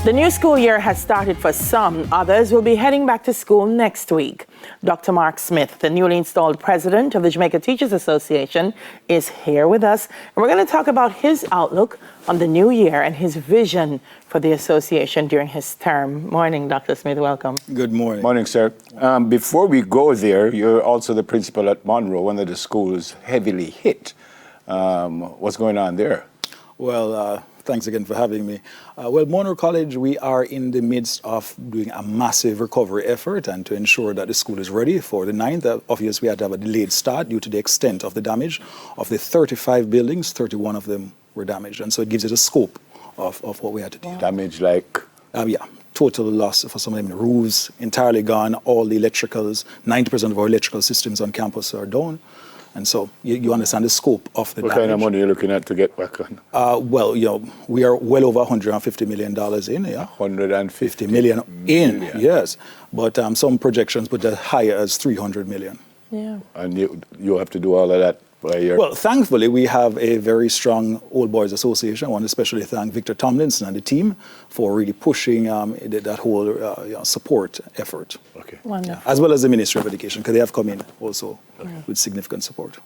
The new school year has started for some. Others will be heading back to school next week. Dr. Mark Smith, the newly installed president of the Jamaica Teachers Association, is here with us. And we're going to talk about his outlook on the new year and his vision for the association during his term. Morning, Dr. Smith. Welcome. Good morning. Morning, sir. Before we go there, you're also the principal at Monroe, one of the schools heavily hit. What's going on there? Well, thanks again for having me. Well, Monroe College, we are in the midst of doing a massive recovery effort, and to ensure that the school is ready for the 9th. Obviously, we had to have a delayed start due to the extent of the damage. Of the 35 buildings, 31 of them were damaged, and so it gives it a scope of what we had to do. Wow. Damage like? Yeah, total loss for some of them. Roofs entirely gone, all the electricals, 90% of our electrical systems on campus are down. And so you understand the scope of the damage. What kind of money are you looking at to get back on? Well, we are well over $150 million in, yeah. 150 million in, yes. But some projections put as high as 300 million. Yeah. And you have to do all of that by your... Well, thankfully, we have a very strong Old Boys Association. I want to especially thank Victor Tomlinson and the team for really pushing that whole support effort. Okay. Wonderful. As well as the Ministry of Education, because they have come in also with significant support.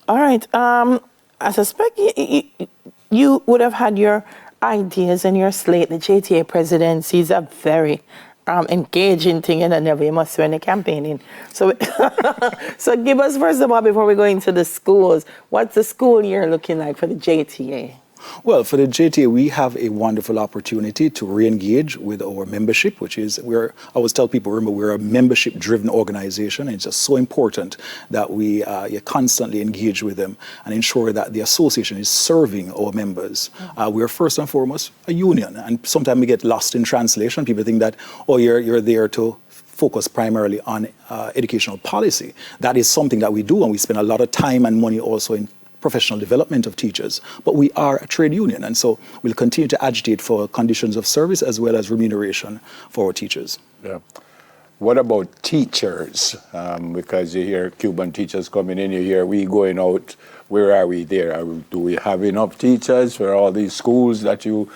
All right. I suspect you would have had your ideas and your slate. The JTA presidency is a very engaging thing, and never you must win the campaigning. So, so give us, first of all, before we go into the schools, what's the school year looking like for the JTA? Well, for the JTA, we have a wonderful opportunity to re-engage with our membership, which is, I always tell people, remember, we're a membership-driven organization, and it's just so important that we constantly engage with them and ensure that the association is serving our members. We're first and foremost a union, and sometimes we get lost in translation. People think that, oh, you're there to focus primarily on educational policy. That is something that we do, and we spend a lot of time and money also in professional development of teachers, but we are a trade union, and so we'll continue to agitate for conditions of service as well as remuneration for our teachers. Yeah. What about teachers? Because you hear Cuban teachers coming in, you hear we going out. Where are we there? Do we have enough teachers for all these schools that you,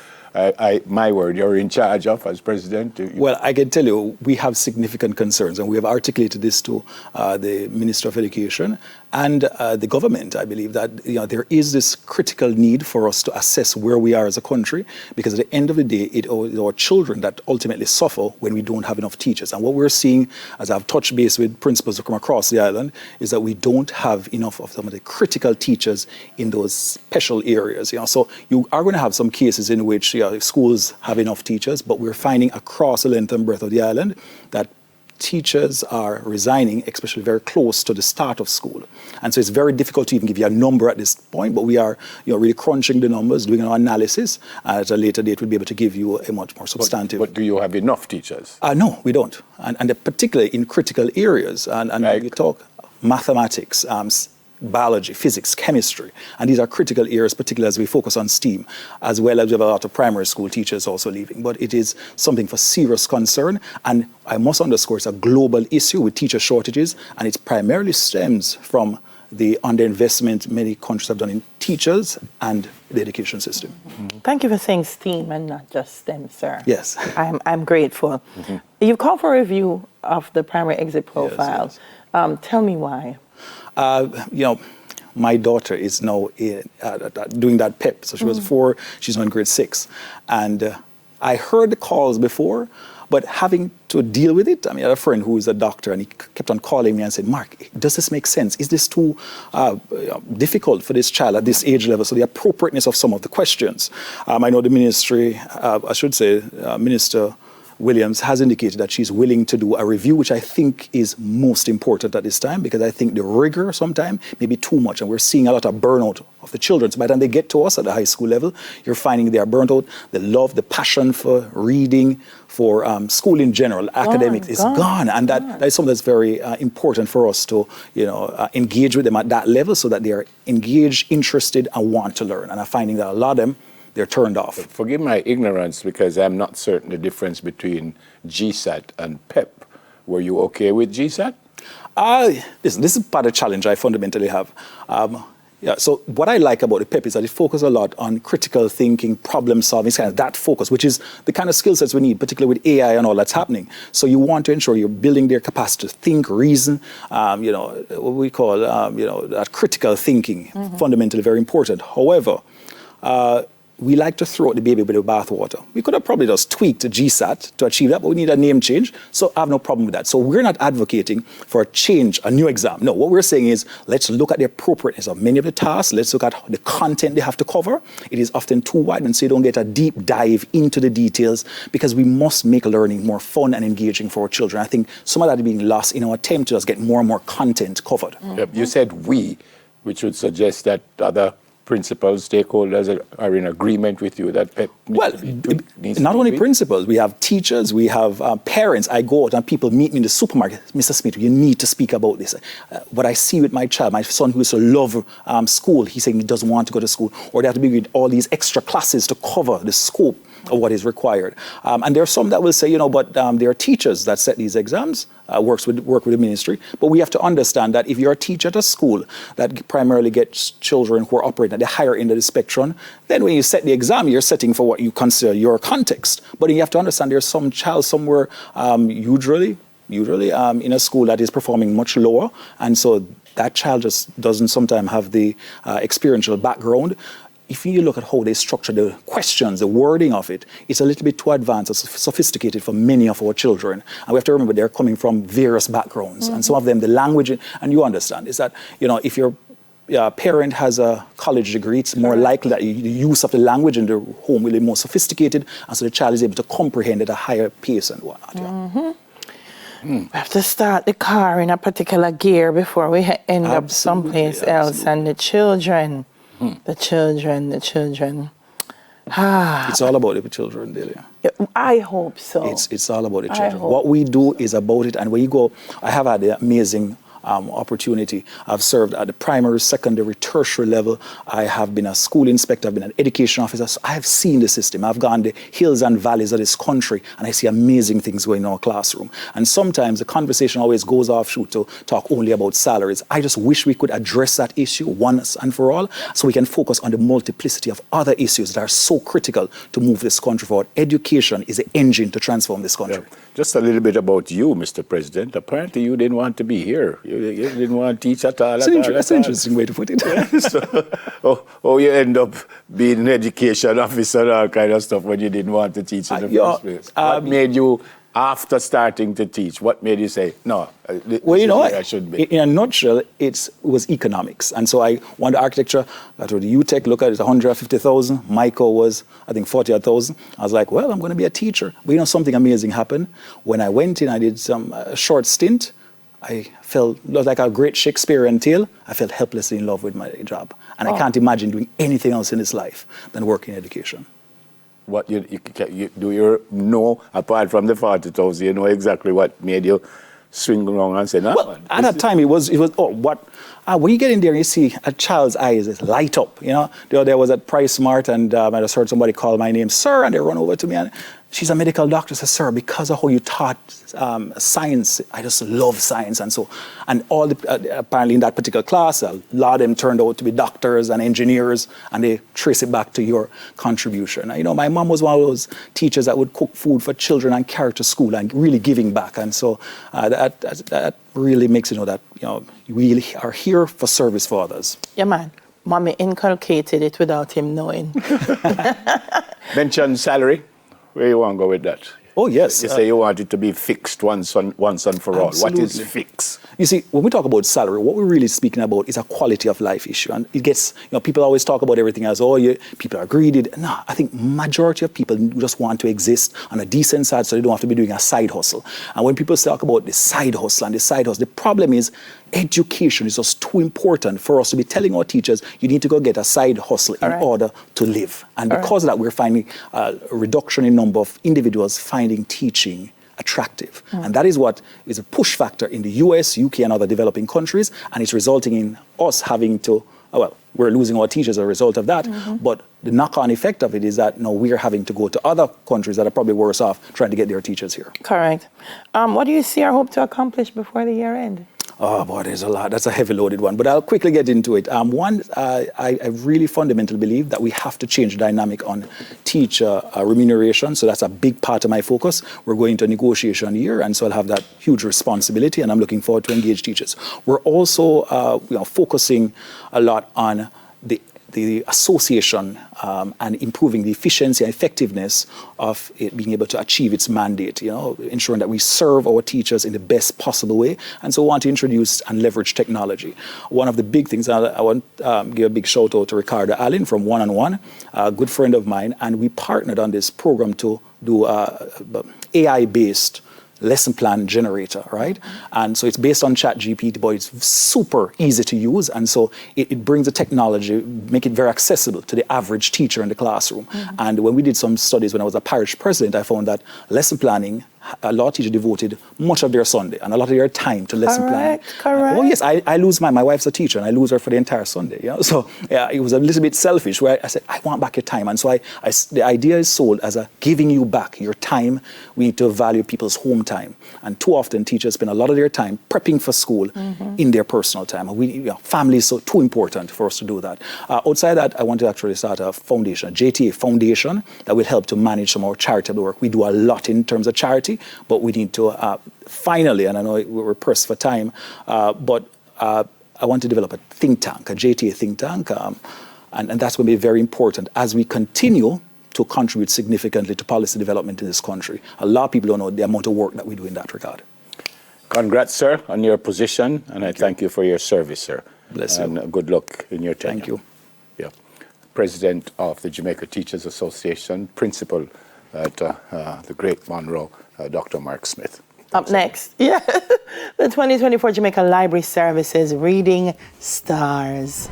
my word, you're in charge of as president? Well, I can tell you, we have significant concerns, and we have articulated this to the Minister of Education and the government. I believe that there is this critical need for us to assess where we are as a country, because at the end of the day, it's our children that ultimately suffer when we don't have enough teachers. And what we're seeing, as I've touched base with principals who come across the island, is that we don't have enough of some of the critical teachers in those special areas. So you are going to have some cases in which schools have enough teachers, but we're finding across the length and breadth of the island that teachers are resigning, especially very close to the start of school. And so it's very difficult to even give you a number at this point, but we are really crunching the numbers, doing our analysis. At a later date, we'll be able to give you a much more substantive... But do you have enough teachers? No, we don't. And particularly in critical areas. And like? You talk mathematics, biology, physics, chemistry, and these are critical areas, particularly as we focus on STEAM, as well as we have a lot of primary school teachers also leaving. But it is something for serious concern, and I must underscore it's a global issue with teacher shortages, and it primarily stems from the underinvestment many countries have done in teachers and the education system. Mm-hmm. Thank you for saying STEAM and not just STEM, sir. Yes. I'm grateful. Mm-hmm. You've called for a review of the primary exit profile. Yes. Tell me why. My daughter is now doing that PEP. So she was 4, she's now in grade 6. And I heard the calls before, but having to deal with it, I had a friend who is a doctor, and he kept on calling me and said, Mark, does this make sense? Is this too difficult for this child at this age level? So the appropriateness of some of the questions. I know the ministry, Minister Williams has indicated that she's willing to do a review, which I think is most important at this time, because I think the rigor sometimes may be too much, and we're seeing a lot of burnout of the children. So by the time they get to us at the high school level, you're finding they are burnt out. The love, the passion for reading, for school in general, academics is gone. And that is something that's very important for us to engage with them at that level, so that they are engaged, interested, and want to learn. And I'm finding that a lot of them, they're turned off. Forgive my ignorance, because I'm not certain the difference between GSAT and PEP. Were you okay with GSAT? Listen, this is part of the challenge I fundamentally have. Yeah, so what I like about the PEP is that it focuses a lot on critical thinking, problem solving, it's kind of that focus, which is the kind of skill sets we need, particularly with AI and all that's happening. So you want to ensure you're building their capacity to think, reason, what we call, that critical thinking, fundamentally very important. However, we like to throw out the baby with the bathwater. We could have probably just tweaked the GSAT to achieve that, but we need a name change, so I have no problem with that. So we're not advocating for a change, a new exam. No, what we're saying is, let's look at the appropriateness of many of the tasks, let's look at the content they have to cover. It is often too wide, and so you don't get a deep dive into the details, because we must make learning more fun and engaging for our children. I think some of that is being lost in our attempt to just get more and more content covered. Yep. You said we, which would suggest that other principals, stakeholders are in agreement with you that PEP needs not only principals, we have teachers, we have parents. I go out and people meet me in the supermarket. Mr. Smith, you need to speak about this. What I see with my child, my son who used to love school, he's saying he doesn't want to go to school, or they have to be with all these extra classes to cover the scope of what is required. And there are some that will say, but there are teachers that set these exams, work with the ministry. But we have to understand that if you're a teacher at a school that primarily gets children who are operating at the higher end of the spectrum, then when you set the exam, you're setting for what you consider your context. But you have to understand there's some child somewhere, usually in a school that is performing much lower. And so that child just doesn't sometimes have the experiential background. If you look at how they structure the questions, the wording of it, it's a little bit too advanced or sophisticated for many of our children. And we have to remember they're coming from various backgrounds. And some of them, the language, and you understand, is that, if your parent has a college degree, it's more likely that the use of the language in the home will be more sophisticated, and so the child is able to comprehend at a higher pace and whatnot. We have to start the car in a particular gear before we end up someplace else. And the children... The children. It's all about the children, Delia. I hope so. It's all about the children. What we do is about it. And when you go, I have had the amazing opportunity. I've served at the primary, secondary, tertiary level. I have been a school inspector. I've been an education officer. So I have seen the system. I've gone the hills and valleys of this country, and I see amazing things going on in our classroom. And sometimes the conversation always goes offshoot to talk only about salaries. I just wish we could address that issue once and for all, so we can focus on the multiplicity of other issues that are so critical to move this country forward. Education is the engine to transform this country. Yeah. Just a little bit about you, Mr. President. Apparently you didn't want to be here. You didn't want to teach at all. That's an interesting way to put it. So, you end up being an education officer and all kind of stuff when you didn't want to teach in the first place. What made you, after starting to teach, what made you say, no, I should be? In a nutshell, it was economics. And so I went to architecture, I told the UTech, look at it, 150,000. Michael was, I think, 40,000. I was like, well, I'm going to be a teacher. But something amazing happened. When I went in, I did some short stint. I felt like a great Shakespearean tale. I felt helplessly in love with my job. And I can't imagine doing anything else in this life than work in education. What do you know, apart from the 40,000, you know exactly what made you swing around and say, no? Well, at that time, it was when you get in there and you see a child's eyes light up, there was at Price Smart, and I just heard somebody call my name, sir, and they run over to me, and she's a medical doctor. Says, sir, because of how you taught science, I just love science. And all apparently in that particular class, a lot of them turned out to be doctors and engineers, and they trace it back to your contribution. My mom was one of those teachers that would cook food for children and carry to school and really giving back. And so that really makes that we are here for service for others. Yeah, man. Mommy inculcated it without him knowing. Mention salary. Where you want to go with that? Oh, yes. You say you want it to be fixed once and for all. What is fixed? You see, when we talk about salary, what we're really speaking about is a quality of life issue. And it gets, people always talk about everything as, people are greedy. No, I think majority of people just want to exist on a decent side so they don't have to be doing a side hustle. And when people talk about the side hustle, the problem is education is just too important for us to be telling our teachers, you need to go get a side hustle in order to live. And because of that, we're finding a reduction in number of individuals finding teaching attractive. And that is what is a push factor in the US, UK, and other developing countries. And it's resulting in us having to, we're losing our teachers as a result of that. But the knock-on effect of it is that we're having to go to other countries that are probably worse off trying to get their teachers here. Correct. What do you see or hope to accomplish before the year end? Oh boy, there's a lot. That's a heavy loaded one, but I'll quickly get into it. One, I really fundamentally believe that we have to change the dynamic on teacher remuneration. So that's a big part of my focus. We're going to a negotiation year, and so I'll have that huge responsibility, and I'm looking forward to engage teachers. We're also focusing a lot on the association and improving the efficiency and effectiveness of it being able to achieve its mandate, ensuring that we serve our teachers in the best possible way. And so we want to introduce and leverage technology. One of the big things, I want to give a big shout out to Ricardo Allen from One on One, a good friend of mine, and we partnered on this program to do AI-based lesson plan generator, right? And so it's based on ChatGPT, but it's super easy to use. And so it brings the technology, make it very accessible to the average teacher in the classroom. And when we did some studies when I was a parish president, I found that lesson planning, a lot of teachers devoted much of their Sunday and a lot of their time to lesson planning. Correct. Oh yes, I lose my wife's a teacher and I lose her for the entire Sunday. So it was a little bit selfish where I said, I want back your time. And so the idea is sold as a giving you back your time. We need to value people's home time. And too often teachers spend a lot of their time prepping for school in their personal time. Family is so too important for us to do that. Outside that, I want to actually start a foundation, a JTA foundation that will help to manage some of our charitable work. We do a lot in terms of charity, but we need to finally, and I know we're pressed for time, but I want to develop a think tank, a JTA think tank, and that's going to be very important as we continue to contribute significantly to policy development in this country. A lot of people don't know the amount of work that we do in that regard. Congrats, sir, on your position, and I thank you for your service, sir. Bless you. And good luck in your tenure. Thank you. Yeah. President of the Jamaica Teachers Association, principal at the Great Monroe, Dr. Mark Smith. Up next, the 2024 Jamaica Library Services Reading Stars.